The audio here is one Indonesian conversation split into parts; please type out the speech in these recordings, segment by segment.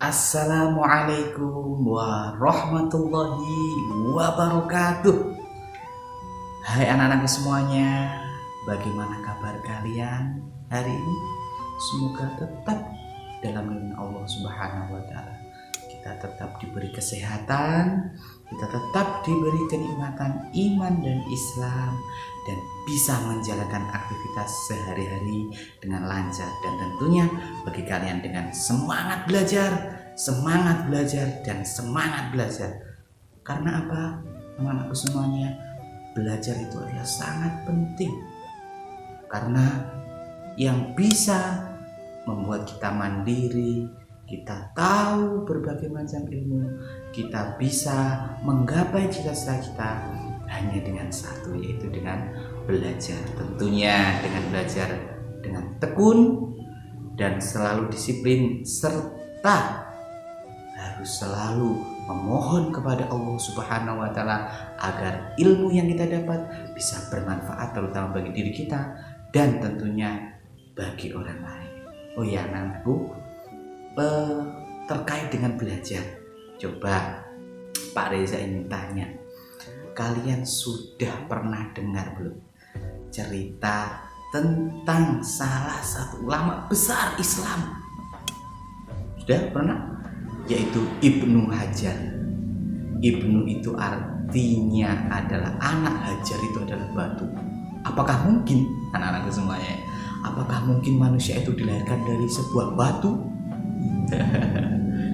Assalamualaikum warahmatullahi wabarakatuh. Hai anak-anakku semuanya, bagaimana kabar kalian hari ini? Semoga tetap dalam lindungan Allah Subhanahu wa Ta'ala. Kita tetap diberi kesehatan, kita tetap diberi kenikmatan iman dan Islam, dan bisa menjalankan aktivitas sehari-hari dengan lancar, dan tentunya bagi kalian dengan semangat belajar, dan semangat belajar. Karena apa? Teman-temanku semuanya, belajar itu adalah sangat penting, karena yang bisa membuat kita mandiri, kita tahu berbagai macam ilmu, kita bisa menggapai cita-cita kita hanya dengan satu, yaitu dengan belajar. Tentunya dengan belajar dengan tekun dan selalu disiplin, serta harus selalu memohon kepada Allah Subhanahu wa Ta'ala agar ilmu yang kita dapat bisa bermanfaat, terutama bagi diri kita dan tentunya bagi orang lain. Oh ya anakku, terkait dengan belajar, coba Pak Reza ingin tanya, kalian sudah pernah dengar belum cerita tentang salah satu ulama besar Islam? Sudah pernah? Yaitu Ibnu Hajar. Ibnu itu artinya adalah anak, Hajar itu adalah batu. Apakah mungkin anak-anakku semuanya, apakah mungkin manusia itu dilahirkan dari sebuah batu?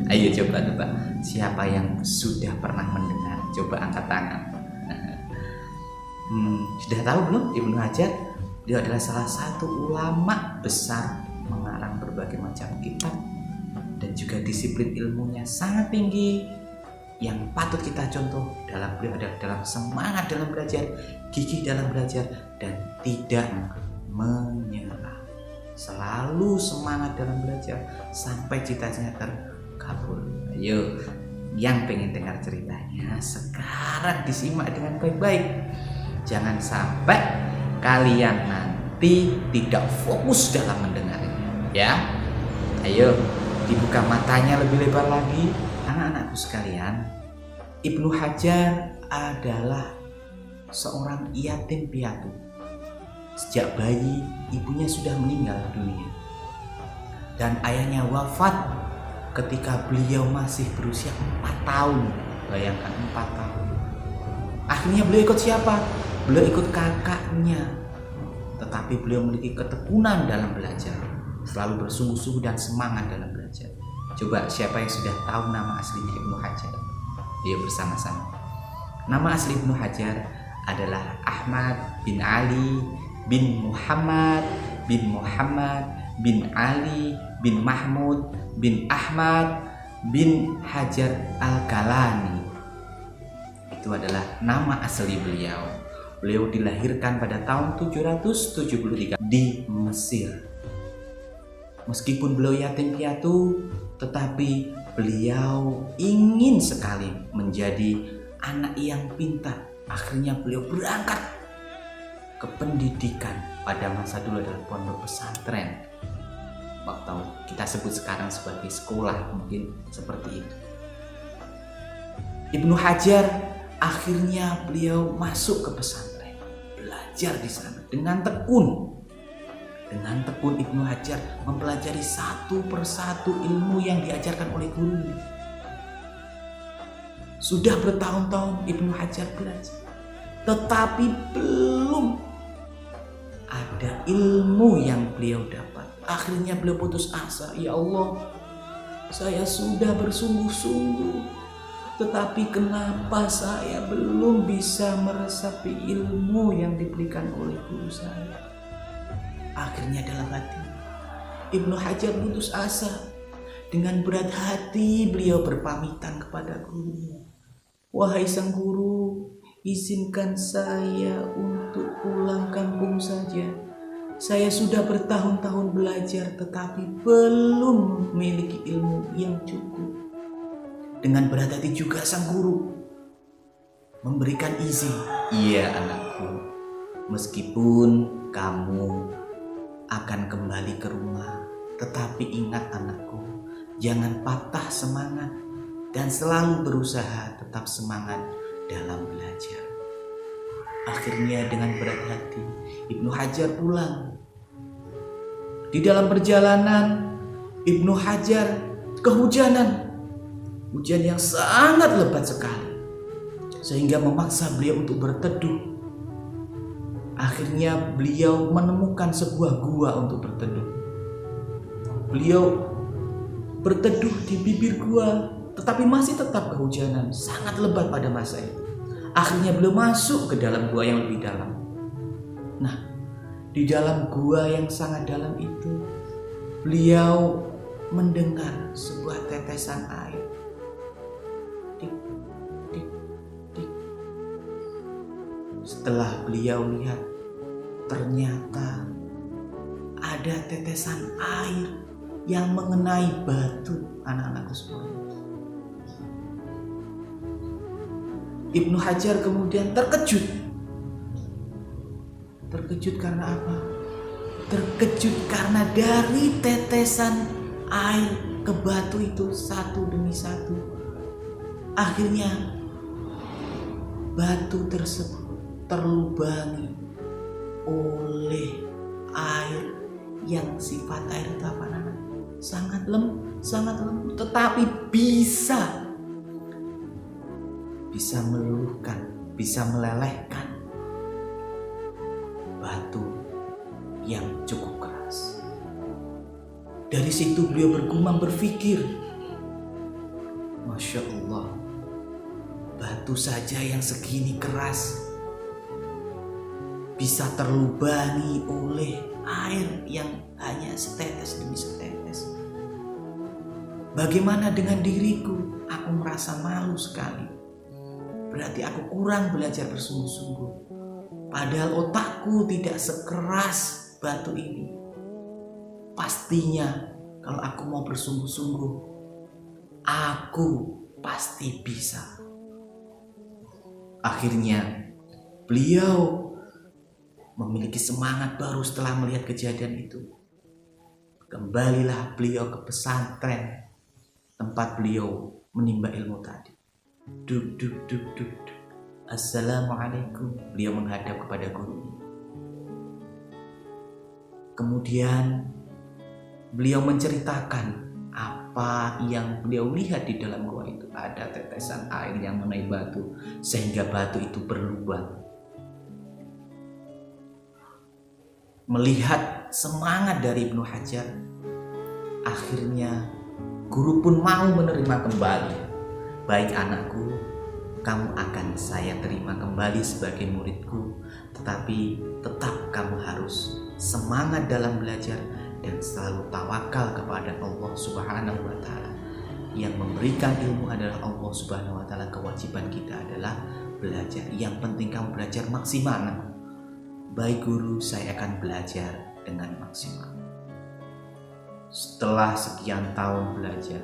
Ayo coba tebak, siapa yang sudah pernah mendengar? Coba angkat tangan. Sudah tahu belum Ibnu Hajar? Dia adalah salah satu ulama besar, mengarang berbagai macam kitab, dan juga disiplin ilmunya sangat tinggi, yang patut kita contoh dalam semangat dalam belajar, gigih dalam belajar, dan tidak menyerah. Selalu semangat dalam belajar sampai cita-citanya terkabul. Ayo, yang pengen dengar ceritanya sekarang disimak dengan baik-baik. Jangan sampai kalian nanti tidak fokus dalam mendengarnya, ya. Ayo, dibuka matanya lebih lebar lagi. Anak-anakku sekalian, Ibnu Hajar adalah seorang yatim piatu. Sejak bayi, ibunya sudah meninggal dunia, dan ayahnya wafat ketika beliau masih berusia 4 tahun. Bayangkan, 4 tahun. Akhirnya beliau ikut siapa? Beliau ikut kakaknya. Tetapi beliau memiliki ketekunan dalam belajar, selalu bersungguh-sungguh dan semangat dalam belajar. Coba siapa yang sudah tahu nama aslinya Ibnu Hajar? Ayo bersama-sama. Nama asli Ibnu Hajar adalah Ahmad bin Ali bin Muhammad bin Ali bin Mahmud bin Ahmad bin Hajar al-Galani. Itu adalah nama asli beliau. Beliau dilahirkan pada tahun 773 di Mesir. Meskipun beliau yatim piatu, tetapi beliau ingin sekali menjadi anak yang pintar. Akhirnya beliau berangkat ke pendidikan pada masa dulu adalah pondok pesantren, atau kita sebut sekarang sebagai sekolah, mungkin seperti itu. Ibnu Hajar akhirnya beliau masuk ke pesantren, belajar di sana dengan tekun. Dengan tekun Ibnu Hajar mempelajari satu persatu ilmu yang diajarkan oleh gurunya. Sudah bertahun-tahun Ibnu Hajar belajar, tetapi belum ada ilmu yang beliau dapat. Akhirnya beliau putus asa. Ya Allah, saya sudah bersungguh-sungguh, tetapi kenapa saya belum bisa meresapi ilmu yang diberikan oleh guru saya? Akhirnya dalam hati Ibnu Hajar putus asa. Dengan berat hati beliau berpamitan kepada gurunya. Wahai sang guru, izinkan saya untuk pulang kampung saja. Saya sudah bertahun-tahun belajar tetapi belum memiliki ilmu yang cukup. Dengan berat hati juga sang guru memberikan izin. Iya anakku, meskipun kamu akan kembali ke rumah, tetapi ingat anakku, Jangan patah semangat dan selalu berusaha tetap semangat dalam belajar. Akhirnya dengan berat hati Ibnu Hajar pulang. Di dalam perjalanan Ibnu Hajar kehujanan. Hujan yang sangat lebat sekali, sehingga memaksa beliau untuk berteduh. Akhirnya beliau menemukan sebuah gua untuk berteduh. Beliau berteduh di bibir gua, tetapi masih tetap kehujanan, sangat lebat pada masa itu. Akhirnya beliau masuk ke dalam gua yang lebih dalam. Nah, di dalam gua yang sangat dalam itu, beliau mendengar sebuah tetesan air. Tik, tik, tik. Setelah beliau lihat, ternyata ada tetesan air yang mengenai batu, anak-anakku semua. Ibnu Hajar kemudian terkejut. Terkejut karena apa? Terkejut karena dari tetesan air ke batu itu satu demi satu, akhirnya batu tersebut terlubangi oleh air yang sifat air itu apa namanya? Sangat lembut, tetapi bisa meluluhkan, bisa melelehkan batu yang cukup keras. Dari situ beliau bergumam berpikir, Masya Allah, batu saja yang segini keras bisa terlubangi oleh air yang hanya setetes demi setetes. Bagaimana dengan diriku? Aku merasa malu sekali. Berarti aku kurang belajar bersungguh-sungguh. Padahal otakku tidak sekeras batu ini. Pastinya kalau aku mau bersungguh-sungguh, aku pasti bisa. Akhirnya beliau memiliki semangat baru setelah melihat kejadian itu. Kembalilah beliau ke pesantren tempat beliau menimba ilmu tadi. Duk duk duk duk duk. Assalamualaikum. Beliau menghadap kepada gurunya. Kemudian beliau menceritakan apa yang beliau lihat di dalam gua itu. Ada tetesan air yang mengenai batu sehingga batu itu berlubang. Melihat semangat dari Ibnu Hajar, akhirnya guru pun mau menerima kembali. Baik anakku, kamu akan saya terima kembali sebagai muridku, tetapi tetap kamu harus semangat dalam belajar dan selalu tawakal kepada Allah Subhanahu wa Ta'ala. Yang memberikan ilmu adalah Allah Subhanahu wa Ta'ala. Kewajiban kita adalah belajar. Yang penting kamu belajar maksimal. Baik guru, saya akan belajar dengan maksimal. Setelah sekian tahun belajar,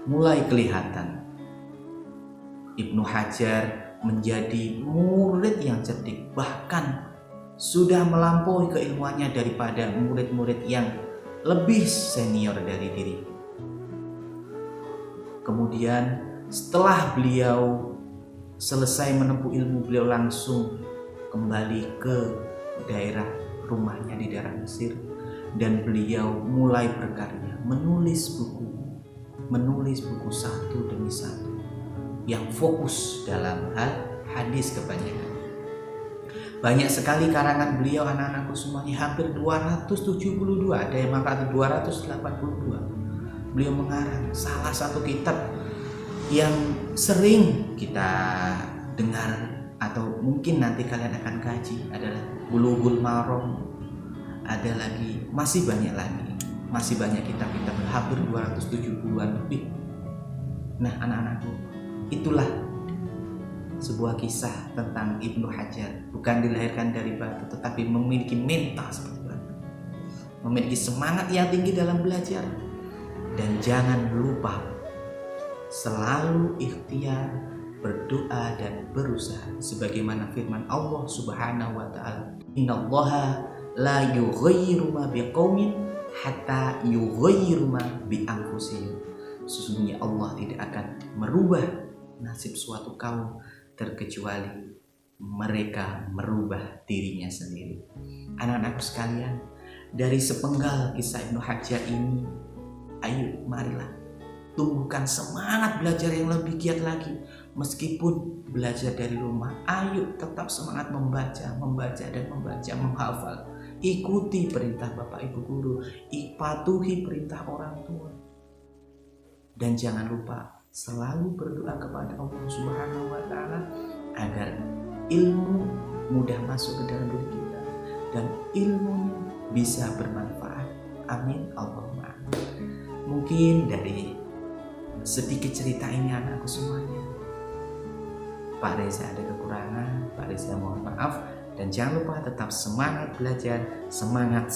mulai kelihatan Ibnu Hajar menjadi murid yang cerdik, bahkan sudah melampaui keilmuannya daripada murid-murid yang lebih senior dari diri. Kemudian setelah beliau selesai menempuh ilmu, beliau langsung kembali ke daerah rumahnya di daerah Mesir, dan beliau mulai berkarya, menulis buku satu demi satu yang fokus dalam hal hadis kebanyakan. Banyak sekali karangan beliau, anak-anakku semuanya, hampir 272, ada yang mengatakan 282. Beliau mengarang. Salah satu kitab yang sering kita dengar atau mungkin nanti kalian akan kaji adalah Bulughul Maram. Ada lagi, masih banyak kitab-kitab, hampir 270-an lebih. Nah anak-anakku, itulah sebuah kisah tentang Ibnu Hajar. Bukan dilahirkan dari batu, tetapi memiliki mental seperti batu, memiliki semangat yang tinggi dalam belajar. Dan jangan lupa selalu ikhtiar, berdoa dan berusaha sebagaimana firman Allah Subhanahu wa Ta'ala, innallaha la yughayyiru ma biqaumin hatta yughayyiru ma bi anfusihim. Sesungguhnya Allah tidak akan merubah nasib suatu kaum terkecuali mereka merubah dirinya sendiri. Anak-anakku sekalian, dari sepenggal kisah Ibnu Hajar ini, ayo marilah tumbuhkan semangat belajar yang lebih giat lagi. Meskipun belajar dari rumah, ayo tetap semangat membaca dan membaca, menghafal. Ikuti perintah Bapak Ibu guru, patuhi perintah orang tua. Dan jangan lupa selalu berdoa kepada Allah Subhanahu wa Ta'ala agar ilmu mudah masuk ke dalam diri kita dan ilmunya bisa bermanfaat. Amin Allahumma amin. Mungkin dari sedikit cerita ini anakku semuanya, Pak Reza ada kekurangan, Pak Reza mohon maaf, dan jangan lupa tetap semangat belajar, semangat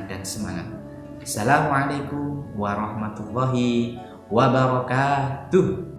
dan semangat. Assalamualaikum warahmatullahi wabarakatuh.